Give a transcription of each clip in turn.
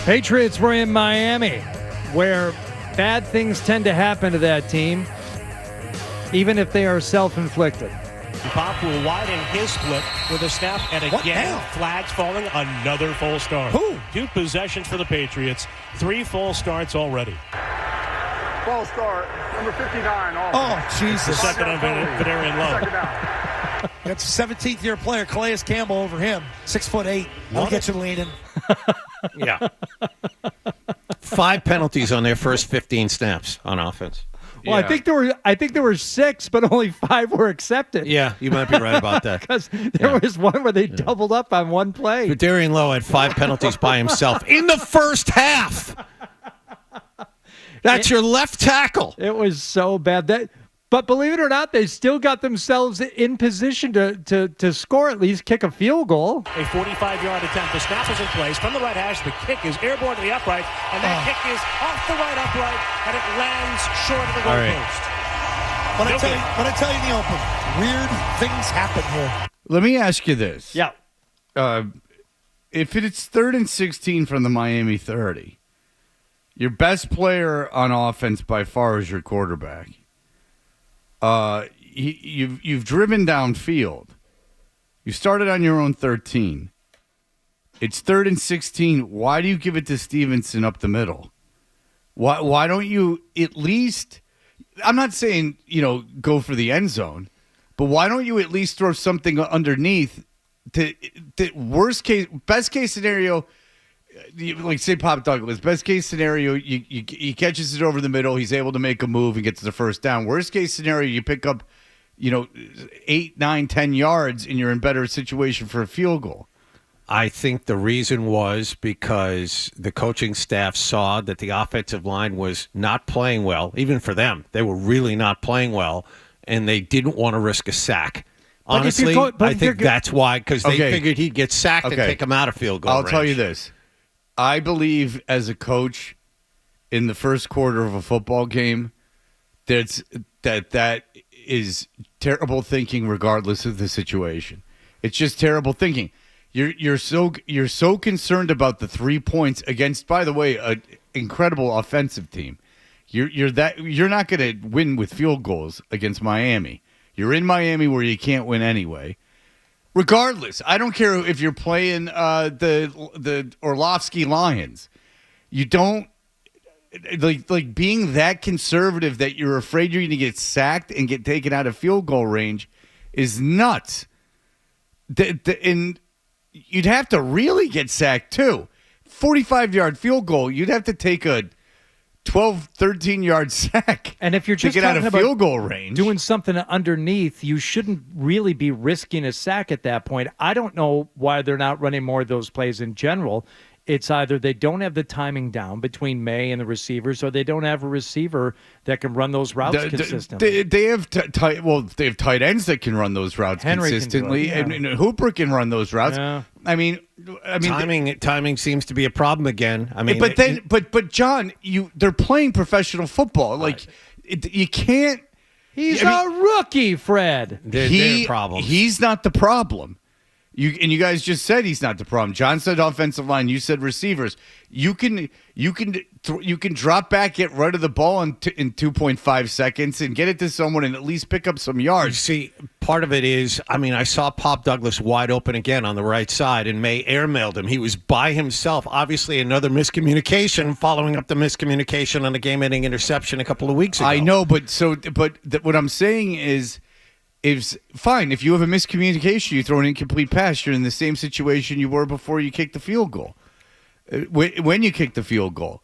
Patriots were in Miami, where bad things tend to happen to that team, even if they are self-inflicted. Pop will widen his split with a snap, and again, flags falling, another false start. Who? 2 possessions for the Patriots, 3 false starts already. False start, number 59. Oh, Jesus. Second on Valerian Love. Second down. That's a 17th-year player, Calais Campbell, over him. 6'8". I'll get you leaning. Yeah. 5 penalties on their first 15 snaps on offense. Well, Yeah. I think there were 6, but only 5 were accepted. Yeah, you might be right about that. Because there was one where they doubled up on one play. But Darian Lowe had 5 penalties by himself in the first half. That's your left tackle. It was so bad. But believe it or not, they still got themselves in position to score, at least kick a field goal. A 45-yard attempt. The snap is in place from the right hash. The kick is airborne to the upright, and that kick is off the right upright, and it lands short of the goalpost. But I tell you in the open, weird things happen here. Let me ask you this. Yeah. If it's 3rd and 16 from the Miami 30, your best player on offense by far is your quarterback. You've driven downfield. You started on your own 13. It's 3rd and 16. Why do you give it to Stevenson up the middle? Why don't you at least? I'm not saying go for the end zone, but why don't you at least throw something underneath? Worst case, best case scenario. Like say Pop Douglas, best case scenario, he catches it over the middle. He's able to make a move and gets the first down. Worst case scenario, you pick up, 8, 9, 10 yards, and you're in better situation for a field goal. I think the reason was because the coaching staff saw that the offensive line was not playing well, even for them. They were really not playing well, and they didn't want to risk a sack. Honestly, I think that's why, because they figured he'd get sacked and take him out of field goal range. I'll tell you this. I believe as a coach in the first quarter of a football game, that is terrible thinking regardless of the situation. It's just terrible thinking. You're so concerned about the 3 points against, by the way, an incredible offensive team. You're not going to win with field goals against Miami. You're in Miami where you can't win anyway. Regardless, I don't care if you're playing the Orlovsky Lions. You don't like being that conservative that you're afraid you're going to get sacked and get taken out of field goal range is nuts. And you'd have to really get sacked too. 45-yard field goal, you'd have to take a 12, 13-yard sack. And if you're just to get out of about field goal range, doing something underneath, you shouldn't really be risking a sack at that point. I don't know why they're not running more of those plays in general. It's either they don't have the timing down between May and the receivers, or they don't have a receiver that can run those routes consistently. They have they have tight ends that can run those routes consistently, and Hooper can run those routes. Yeah. I mean, timing seems to be a problem again. I mean, but John, they're playing professional football. Like you can't. He's a rookie, Fred. They're problems. He's not the problem. You guys just said he's not the problem. John said offensive line. You said receivers. You can drop back, get rid of the ball in 2.5 seconds, and get it to someone and at least pick up some yards. You see, part of it is, I saw Pop Douglas wide open again on the right side, and May airmailed him. He was by himself. Obviously, another miscommunication, following up the miscommunication on the game-ending interception a couple of weeks ago. I know, but what I'm saying is fine. If you have a miscommunication, you throw an incomplete pass, you're in the same situation you were before you kicked the field goal. When you kick the field goal,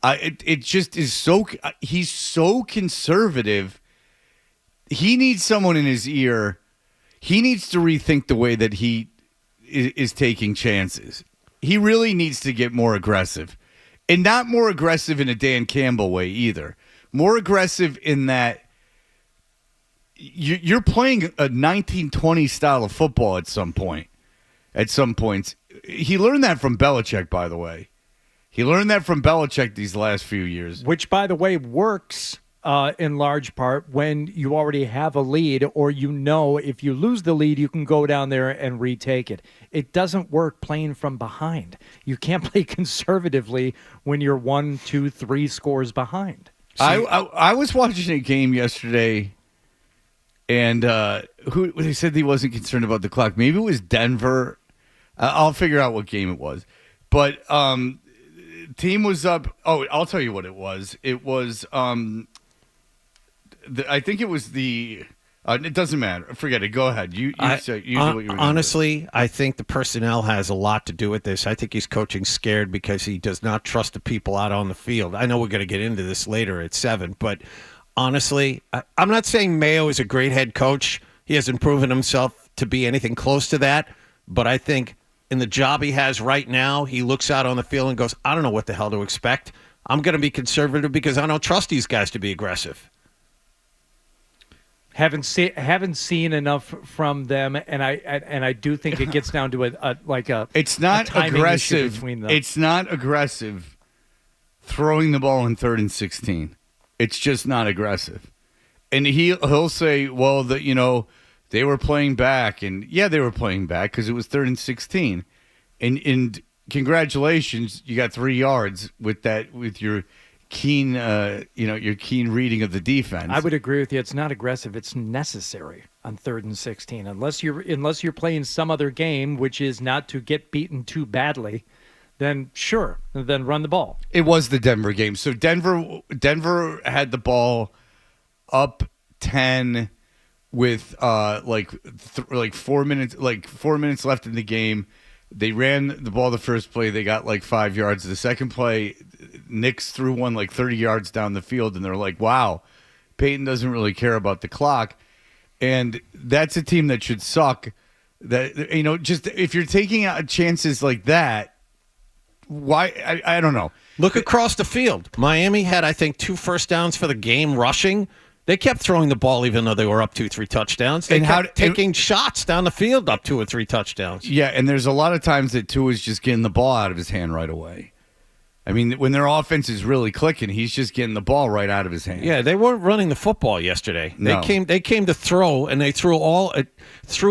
it just is so. He's so conservative. He needs someone in his ear. He needs to rethink the way that he is taking chances. He really needs to get more aggressive, and not more aggressive in a Dan Campbell way either. More aggressive in that. You're playing a 1920 style of football at some point. At some points. He learned that from Belichick, by the way. He learned that from Belichick these last few years. Which, by the way, works in large part when you already have a lead, or if you lose the lead, you can go down there and retake it. It doesn't work playing from behind. You can't play conservatively when you're 1, 2, 3 scores behind. I was watching a game yesterday, and who they said he wasn't concerned about the clock. Maybe it was Denver. I'll figure out what game it was. But team was up. Oh, I'll tell you what it was. It was I think it was the. It doesn't matter. Forget it. Go ahead. You say what you were gonna honestly, I think the personnel has a lot to do with this. I think he's coaching scared because he does not trust the people out on the field. I know we're going to get into this later at 7, but honestly, I'm not saying Mayo is a great head coach. He hasn't proven himself to be anything close to that, but I think in the job he has right now, he looks out on the field and goes, I don't know what the hell to expect. I'm going to be conservative because I don't trust these guys to be aggressive. Haven't seen enough from them, and I do think it gets down to It's not aggressive between them. It's not aggressive throwing the ball in 3rd and 16. It's just not aggressive. And he'll say, well, they were playing back, and yeah, they were playing back because it was 3rd and 16. And congratulations, you got 3 yards with your keen, your keen reading of the defense. I would agree with you. It's not aggressive. It's necessary on 3rd and 16, unless you're playing some other game, which is not to get beaten too badly. Then sure, then run the ball. It was the Denver game. So Denver had the ball up 10 with 4 minutes left in the game. They ran the ball the first play. They got 5 yards. The second play, Knicks threw one 30 yards down the field, and they're like, wow, Peyton doesn't really care about the clock. And that's a team that should suck. That just if you're taking out chances like that, why? I don't know. Look across the field. Miami had, I think, 2 first downs for the game rushing. They kept throwing the ball even though they were up 2-3 touchdowns. They kept taking shots down the field up 2 or 3 touchdowns. Yeah, and there's a lot of times that Tua's just getting the ball out of his hand right away. I mean, when their offense is really clicking, he's just getting the ball right out of his hand. Yeah, they weren't running the football yesterday. No. They came to throw, and they threw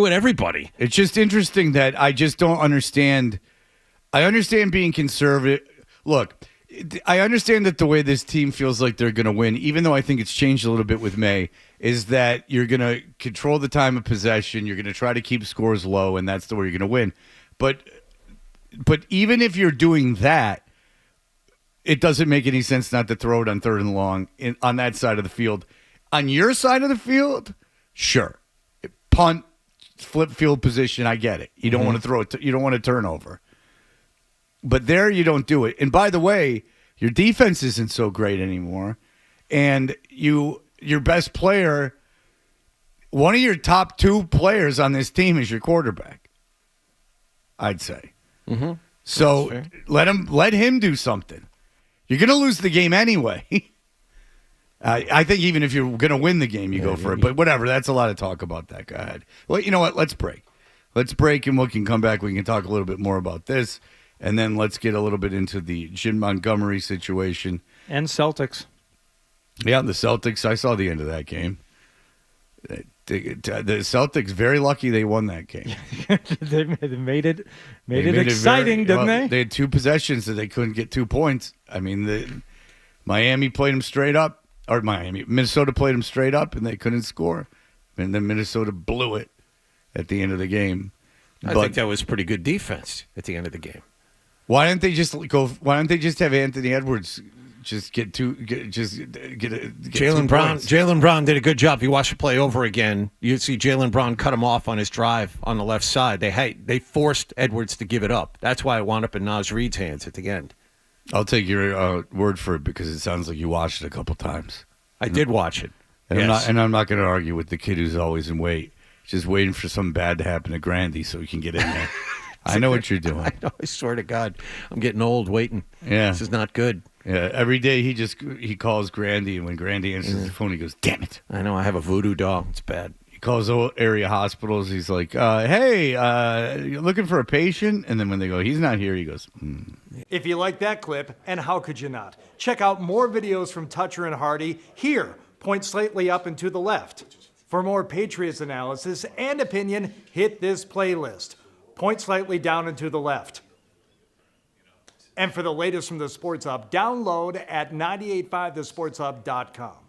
at everybody. It's just interesting that I just don't understand. I understand being conservative. Look, I understand that the way this team feels like they're going to win, even though I think it's changed a little bit with May, is that you're going to control the time of possession. You're going to try to keep scores low, and that's the way you're going to win. But even if you're doing that, it doesn't make any sense not to throw it on 3rd and long on that side of the field. On your side of the field, sure. Punt, flip field position, I get it. You don't want to throw it. You don't want a turnover. But there you don't do it. And by the way, your defense isn't so great anymore. And your best player, one of your top 2 players on this team is your quarterback, I'd say. Mm-hmm. So let him do something. You're going to lose the game anyway. I think even if you're going to win the game, you go for it. But whatever, that's a lot of talk about that. Go ahead. Well, you know what? Let's break. And we can come back. We can talk a little bit more about this. And then let's get a little bit into the Jim Montgomery situation. And Celtics. Yeah, the Celtics. I saw the end of that game. The Celtics, very lucky they won that game. They made it exciting, didn't they? They had 2 possessions that they couldn't get 2 points. I mean, Miami played them straight up. Or Minnesota played them straight up, and they couldn't score. And then Minnesota blew it at the end of the game. I think that was pretty good defense at the end of the game. Why didn't they just have Anthony Edwards Jaylen Brown did a good job. If you watch the play over again, you see Jaylen Brown cut him off on his drive on the left side. They forced Edwards to give it up. That's why it wound up in Naz Reid's hands at the end. I'll take your word for it because it sounds like you watched it a couple times. I did watch it. And yes. I'm not going to argue with the kid who's always in wait, just waiting for something bad to happen to Grandy so he can get in there. I know what you're doing. I know. I swear to God, I'm getting old waiting. Yeah, this is not good. Yeah, every day he calls Grandy, and when Grandy answers the phone, he goes, "Damn it!" I know. I have a voodoo doll. It's bad. He calls area hospitals. He's like, "Hey, you're looking for a patient?" And then when they go, "He's not here," he goes, If you like that clip, and how could you not? Check out more videos from Toucher and Hardy here, point slightly up and to the left. For more Patriots analysis and opinion, hit this playlist. Point slightly down and to the left. And for the latest from the Sports Hub, download at 985thesportshub.com.